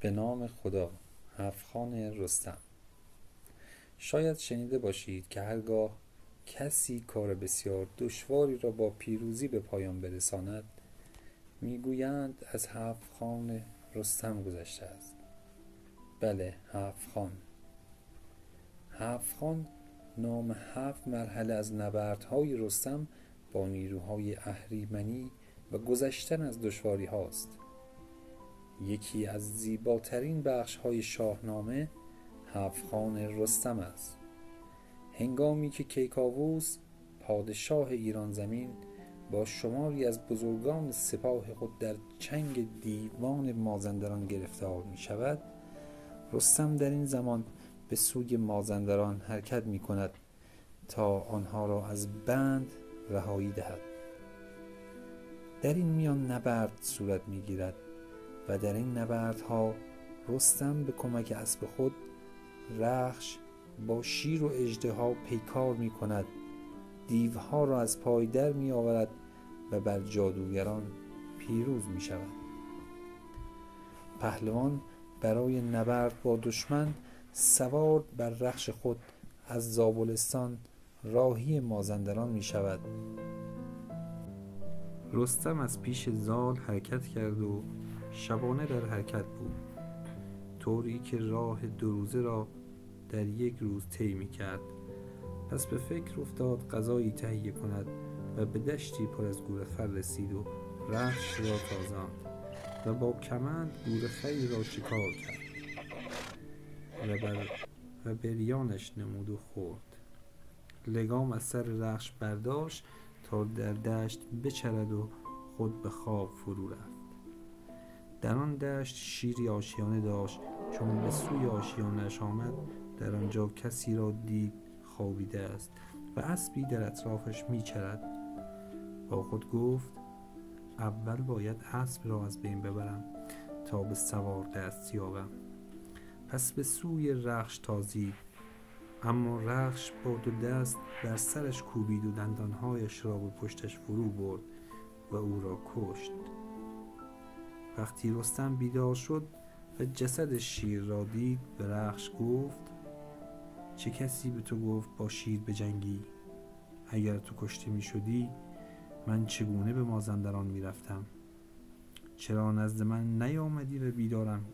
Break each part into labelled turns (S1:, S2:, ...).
S1: به نام خدا. هفت رستم. شاید شنیده باشید که هرگاه کسی کار بسیار دشواری را با پیروزی به پایان برساند میگویند از هفت رستم گذشته است. بله، هفت نام 7 مرحله از نبردهای رستم با نیروهای اهریمنی و گذشتن از دشواری هاست. یکی از زیباترین بخش‌های شاهنامه 7 رستم است. هنگامی که کیکاووس پادشاه ایران زمین با شماری از بزرگان سپاه خود در چنگ دیوان مازندران گرفتار می شود، رستم در این زمان به سوی مازندران حرکت می کند تا آنها را از بند رهایی دهد. در این میان نبرد صورت می گیرد و در این نبردها رستم به کمک اسب خود رخش با شیر و اژدها پیکار می کند، دیوها را از پای در می آورد و بر جادوگران پیروز می شود. پهلوان برای نبرد با دشمن سوار بر رخش خود از زابلستان راهی مازندران می شود. رستم از پیش زال حرکت کرد و شبانه در حرکت بود، طوری که راه 2 روزه را در 1 روز طی می کرد. پس به فکر افتاد غذایی تهیه کند و به دشتی پر از گورخر رسید و رخش را تازاند و با کمند گورخری را شکار کرد و بریانش نمود و خورد. لگام از سر رخش برداشت تا در دشت بچرد و خود به خواب فرو رفت. در آن دشت شیری آشیانه داشت. چون به سوی آشیانه‌اش آمد، در آنجا کسی را دید خوابیده است و اسبی در اطرافش میچرد. با خود گفت اول باید اسب را از بین ببرم تا به سوار دست یابم. پس به سوی رخش تازید، اما رخش با 2 دست بر سرش کوبید و دندانهایش را به پشتش فرو برد و او را کشت. وقتی رستم بیدار شد و جسد شیر را دید، به رخش گفت چه کسی به تو گفت با شیر بجنگی؟ اگر تو کشته می شدی من چگونه به مازندران می رفتم؟ چرا نزد من نیامدی و بیدارم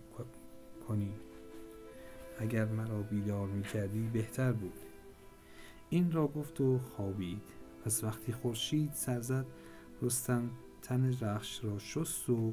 S1: کنی؟ اگر مرا بیدار می کردی بهتر بود. این را گفت و خوابید. پس وقتی خورشید سر زد، رستم تن رخش را شست و